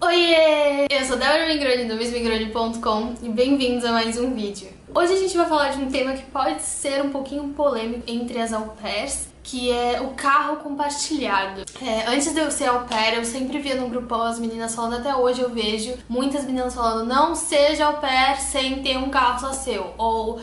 Oiê! Eu sou Débora Migroni do MissMigroni.com e bem-vindos a mais um vídeo. Hoje a gente vai falar de um tema que pode ser um pouquinho polêmico entre as au pairs, que é o carro compartilhado. Antes de eu ser au pair, eu sempre via no grupão as meninas falando, até hoje eu vejo muitas meninas falando, não seja au pair sem ter um carro só seu, ou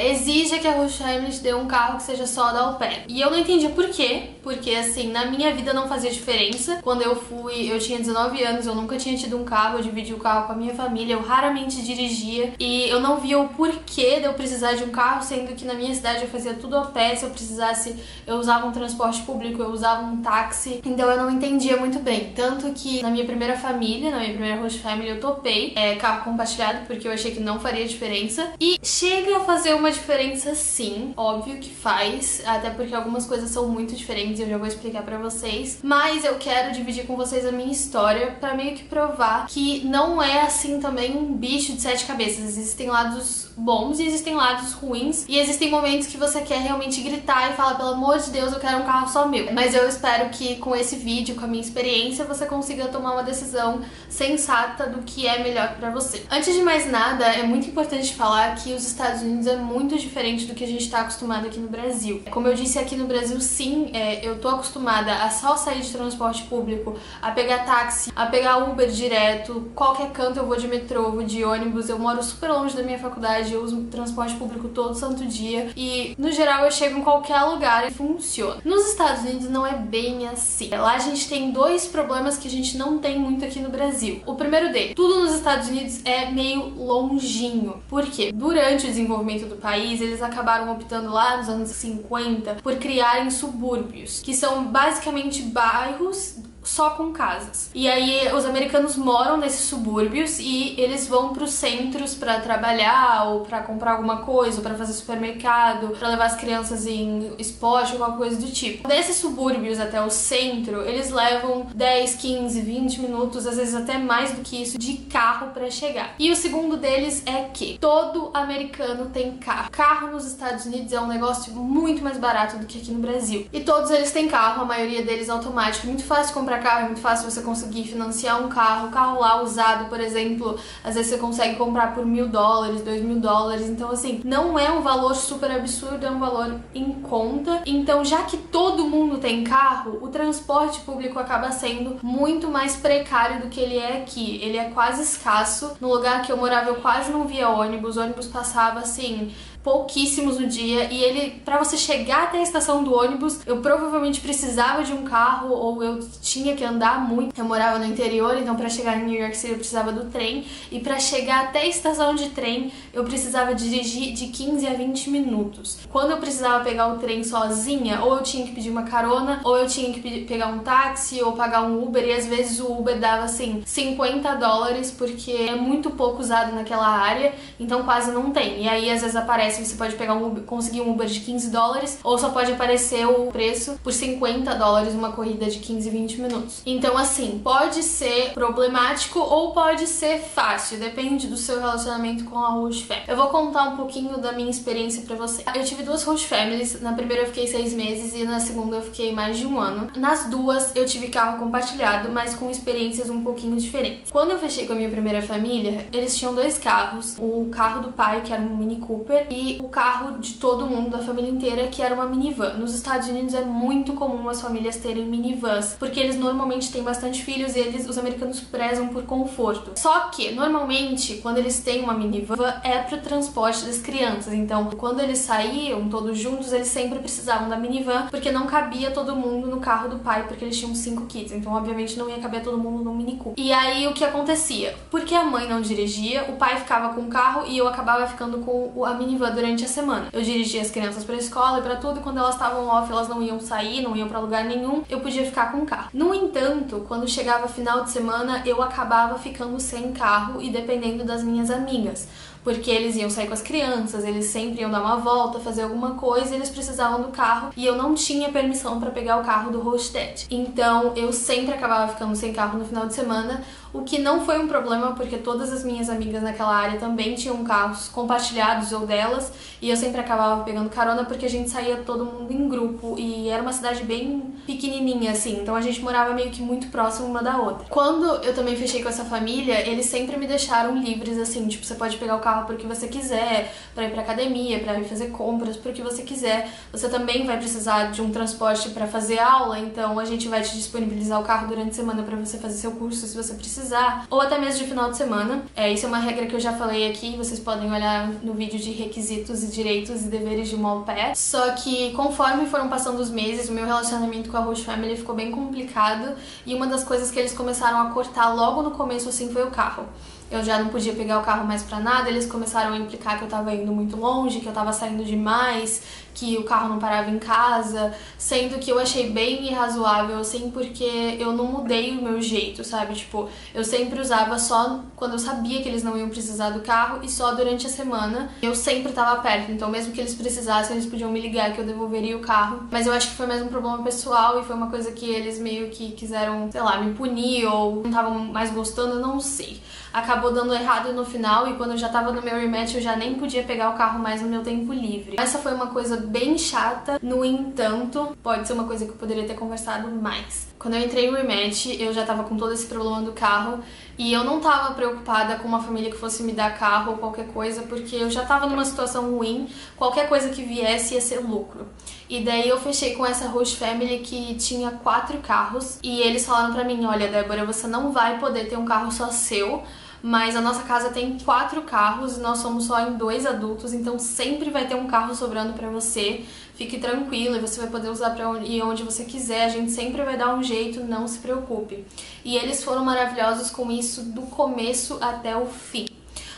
exija que a host family te dê um carro que seja só da au pair. E eu não entendia por quê, porque assim, na minha vida não fazia diferença. Quando eu tinha 19 anos, eu nunca tinha tido um carro, eu dividi o carro com a minha família, eu raramente dirigia, e eu não via o porquê de eu precisar de um carro, sendo que na minha cidade eu fazia tudo a pé. Se eu precisasse, eu usava um transporte público, eu usava um táxi, então eu não entendia muito bem. Tanto que na minha primeira família, na minha primeira host family, eu topei carro compartilhado, porque eu achei que não faria diferença. E chega a fazer uma diferença sim, óbvio que faz, até porque algumas coisas são muito diferentes e eu já vou explicar pra vocês. Mas eu quero dividir com vocês a minha história pra meio que provar que não é assim também um bicho de sete cabeças. Existem lados bons e existem lados ruins, e existem momentos que você quer realmente gritar e falar, pelo amor de Deus, eu quero um carro só meu. Mas eu espero que com esse vídeo, com a minha experiência, você consiga tomar uma decisão sensata do que é melhor pra você. Antes de mais nada, é muito importante falar que os Estados Unidos é muito diferente do que a gente tá acostumado aqui no Brasil. Como eu disse, aqui no Brasil, sim, eu tô acostumada a só sair de transporte público, a pegar táxi, a pegar Uber direto, qualquer canto eu vou de metrô, vou de ônibus, eu moro super longe da minha faculdade, eu uso transporte público todo santo dia e, no geral, eu chego em qualquer lugar e funciona. Nos Estados Unidos não é bem assim. Lá a gente tem dois problemas que a gente não tem muito aqui no Brasil. O primeiro deles, tudo nos Estados Unidos é meio longinho. Por quê? Durante o desenvolvimento do país, eles acabaram optando lá nos anos 50 por criarem subúrbios, que são basicamente bairros só com casas. E aí os americanos moram nesses subúrbios e eles vão pros centros pra trabalhar ou pra comprar alguma coisa, ou pra fazer supermercado, pra levar as crianças em esporte ou qualquer coisa do tipo. Desses subúrbios até o centro, eles levam 10, 15, 20 minutos, às vezes até mais do que isso, de carro pra chegar. E o segundo deles é que todo americano tem carro. Carro nos Estados Unidos é um negócio muito mais barato do que aqui no Brasil. E todos eles têm carro, a maioria deles automático. É muito fácil comprar carro, é muito fácil você conseguir financiar um carro. O carro lá usado, por exemplo, às vezes você consegue comprar por $1.000, $2.000. Então assim, não é um valor super absurdo, é um valor em conta. Então, já que todo mundo tem carro, o transporte público acaba sendo muito mais precário do que ele é aqui. Ele é quase escasso. No lugar que eu morava, eu quase não via ônibus. O ônibus passava assim pouquíssimos no dia, e ele, pra você chegar até a estação do ônibus, eu provavelmente precisava de um carro, ou eu tinha que andar muito. Eu morava no interior, então pra chegar em New York City eu precisava do trem, e pra chegar até a estação de trem eu precisava dirigir de 15 a 20 minutos. Quando eu precisava pegar o trem sozinha, ou eu tinha que pedir uma carona, ou eu tinha que pegar um táxi, ou pagar um Uber, e às vezes o Uber dava assim $50, porque é muito pouco usado naquela área, então quase não tem. E aí às vezes aparece, você pode pegar um Uber, conseguir um Uber de $15, ou só pode aparecer o preço por $50 uma corrida de 15, 20 minutos. Então assim, pode ser problemático ou pode ser fácil, depende do seu relacionamento com a host family. Eu vou contar um pouquinho da minha experiência pra você. Eu tive duas host families, na primeira eu fiquei 6 meses e na segunda eu fiquei mais de 1 ano. Nas duas eu tive carro compartilhado, mas com experiências um pouquinho diferentes. Quando eu fechei com a minha primeira família, eles tinham 2 carros, o carro do pai, que era um Mini Cooper, e o carro de todo mundo, da família inteira, que era uma minivan. Nos Estados Unidos é muito comum as famílias terem minivans, porque eles normalmente têm bastante filhos e os americanos prezam por conforto. Só que, normalmente, quando eles têm uma minivan, é pro transporte das crianças. Então, quando eles saíam todos juntos, eles sempre precisavam da minivan, porque não cabia todo mundo no carro do pai, porque eles tinham 5 kids. Então, obviamente, não ia caber todo mundo no Mini Cooper. E aí, o que acontecia? Porque a mãe não dirigia, o pai ficava com o carro e eu acabava ficando com a minivan durante a semana. Eu dirigia as crianças pra escola e pra tudo, e quando elas estavam off, elas não iam sair, não iam pra lugar nenhum, eu podia ficar com o carro. No entanto, quando chegava final de semana, eu acabava ficando sem carro e dependendo das minhas amigas, porque eles iam sair com as crianças, eles sempre iam dar uma volta, fazer alguma coisa, e eles precisavam do carro, e eu não tinha permissão pra pegar o carro do host dad. Então, eu sempre acabava ficando sem carro no final de semana, o que não foi um problema porque todas as minhas amigas naquela área também tinham carros compartilhados ou delas, e eu sempre acabava pegando carona porque a gente saía todo mundo em grupo e era uma cidade bem pequenininha assim, então a gente morava meio que muito próximo uma da outra. Quando eu também fechei com essa família, eles sempre me deixaram livres assim, tipo, você pode pegar o carro pro que você quiser, pra ir pra academia, pra ir fazer compras, pro que você quiser. Você também vai precisar de um transporte pra fazer aula, então a gente vai te disponibilizar o carro durante a semana pra você fazer seu curso se você precisar, ou até mesmo de final de semana. Isso é uma regra que eu já falei aqui, vocês podem olhar no vídeo de requisitos e direitos e deveres de uma au pair. Só que conforme foram passando os meses, o meu relacionamento com a host family ficou bem complicado, e uma das coisas que eles começaram a cortar logo no começo assim foi o carro. Eu já não podia pegar o carro mais pra nada, eles começaram a implicar que eu tava indo muito longe, que eu tava saindo demais, que o carro não parava em casa, sendo que eu achei bem irrazoável, assim, porque eu não mudei o meu jeito, sabe? Tipo, eu sempre usava só quando eu sabia que eles não iam precisar do carro e só durante a semana. Eu sempre tava perto, então mesmo que eles precisassem, eles podiam me ligar que eu devolveria o carro. Mas eu acho que foi mais um problema pessoal e foi uma coisa que eles meio que quiseram, sei lá, me punir ou não estavam mais gostando, eu não sei. Acabou dando errado no final e quando eu já tava no meu rematch eu já nem podia pegar o carro mais no meu tempo livre. Essa foi uma coisa bem chata, no entanto, pode ser uma coisa que eu poderia ter conversado mais. Quando eu entrei no rematch, eu já tava com todo esse problema do carro e eu não tava preocupada com uma família que fosse me dar carro ou qualquer coisa, porque eu já tava numa situação ruim, qualquer coisa que viesse ia ser lucro. E daí eu fechei com essa host family que tinha 4 carros e eles falaram pra mim, olha, Débora, você não vai poder ter um carro só seu, mas a nossa casa tem 4 carros e nós somos só em 2 adultos, então sempre vai ter um carro sobrando pra você. Fique tranquila, você vai poder usar pra ir onde você quiser, a gente sempre vai dar um jeito, não se preocupe. E eles foram maravilhosos com isso do começo até o fim.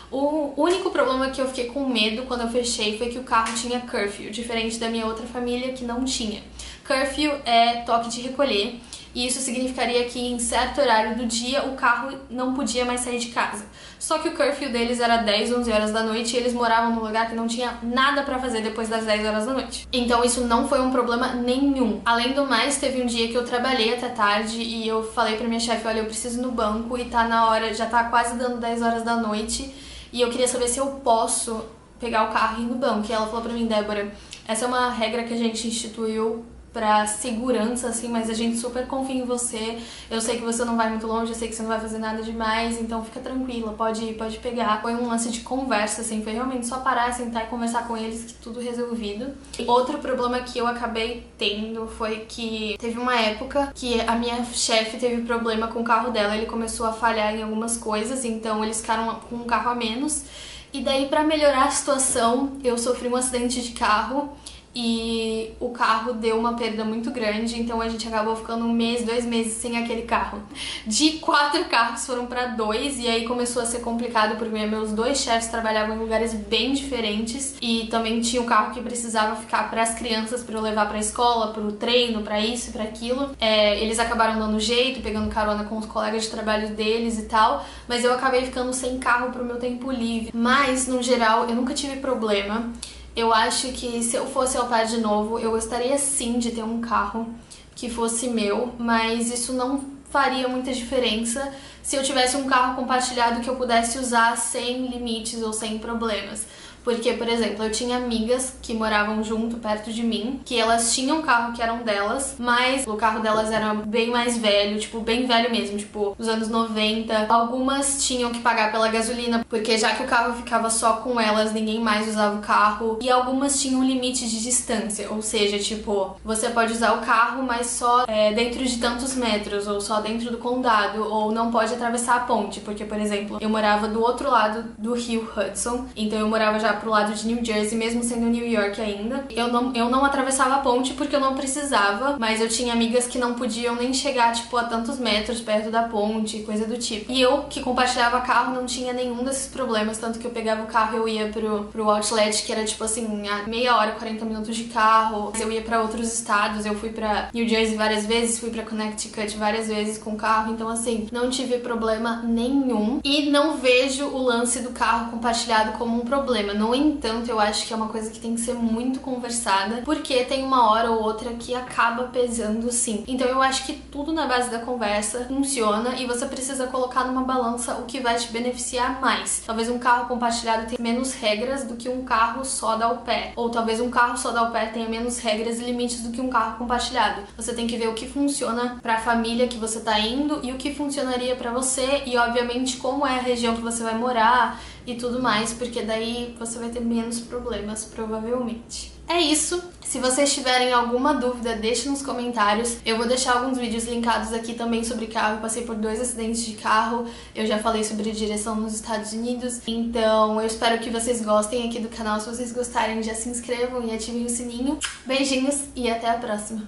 O único problema que eu fiquei com medo quando eu fechei foi que o carro tinha curfew, diferente da minha outra família que não tinha. Curfew é toque de recolher, e isso significaria que em certo horário do dia o carro não podia mais sair de casa. Só que o curfew deles era 10, 11 horas da noite e eles moravam num lugar que não tinha nada pra fazer depois das 10 horas da noite. Então isso não foi um problema nenhum. Além do mais, teve um dia que eu trabalhei até tarde e eu falei pra minha chefe, olha, eu preciso ir no banco e tá na hora, já tá quase dando 10 horas da noite e eu queria saber se eu posso pegar o carro e ir no banco. E ela falou pra mim, Débora, essa é uma regra que a gente instituiu pra segurança, assim, mas a gente super confia em você. Eu sei que você não vai muito longe, eu sei que você não vai fazer nada demais, então fica tranquila, pode pegar. Foi um lance de conversa, assim, foi realmente só parar, sentar e conversar com eles, que tudo resolvido. Outro problema que eu acabei tendo foi que teve uma época que a minha chefe teve problema com o carro dela, ele começou a falhar em algumas coisas, então eles ficaram com um carro a menos. E daí, pra melhorar a situação, eu sofri um acidente de carro e o carro deu uma perda muito grande, então a gente acabou ficando 1 mês, 2 meses sem aquele carro. De 4 carros foram pra 2 e aí começou a ser complicado porque meus 2 chefes trabalhavam em lugares bem diferentes e também tinha o carro que precisava ficar pras crianças pra eu levar pra escola, pro treino, pra isso e pra aquilo. Eles acabaram dando jeito, pegando carona com os colegas de trabalho deles e tal, mas eu acabei ficando sem carro pro meu tempo livre. Mas, no geral, eu nunca tive problema. Eu acho que se eu fosse au pair de novo, eu gostaria sim de ter um carro que fosse meu, mas isso não faria muita diferença se eu tivesse um carro compartilhado que eu pudesse usar sem limites ou sem problemas. Porque, por exemplo, eu tinha amigas que moravam junto, perto de mim, que elas tinham um carro que eram delas, mas o carro delas era bem mais velho, tipo, bem velho mesmo, tipo, dos anos 90. Algumas tinham que pagar pela gasolina, porque já que o carro ficava só com elas, ninguém mais usava o carro. E algumas tinham um limite de distância, ou seja, tipo, você pode usar o carro, mas só dentro de tantos metros, ou só dentro do condado, ou não pode atravessar a ponte, porque, por exemplo, eu morava do outro lado do rio Hudson, então eu morava já pro lado de New Jersey, mesmo sendo New York ainda. Eu não atravessava a ponte porque eu não precisava, mas eu tinha amigas que não podiam nem chegar, tipo, a tantos metros perto da ponte, coisa do tipo. E eu, que compartilhava carro, não tinha nenhum desses problemas, tanto que eu pegava o carro e eu ia pro outlet, que era, tipo assim, a meia hora, 40 minutos de carro. Eu ia pra outros estados, eu fui pra New Jersey várias vezes, fui pra Connecticut várias vezes com carro, então, assim, não tive problema nenhum. E não vejo o lance do carro compartilhado como um problema. No entanto, eu acho que é uma coisa que tem que ser muito conversada, porque tem uma hora ou outra que acaba pesando sim. Então eu acho que tudo na base da conversa funciona e você precisa colocar numa balança o que vai te beneficiar mais. Talvez um carro compartilhado tenha menos regras do que um carro só da au pair, ou talvez um carro só da au pair tenha menos regras e limites do que um carro compartilhado. Você tem que ver o que funciona para a família que você tá indo e o que funcionaria para você e obviamente como é a região que você vai morar e tudo mais, porque daí você vai ter menos problemas, provavelmente. É isso. Se vocês tiverem alguma dúvida, deixe nos comentários. Eu vou deixar alguns vídeos linkados aqui também sobre carro. Eu passei por 2 acidentes de carro. Eu já falei sobre direção nos Estados Unidos. Então eu espero que vocês gostem aqui do canal. Se vocês gostarem, já se inscrevam e ativem o sininho. Beijinhos e até a próxima.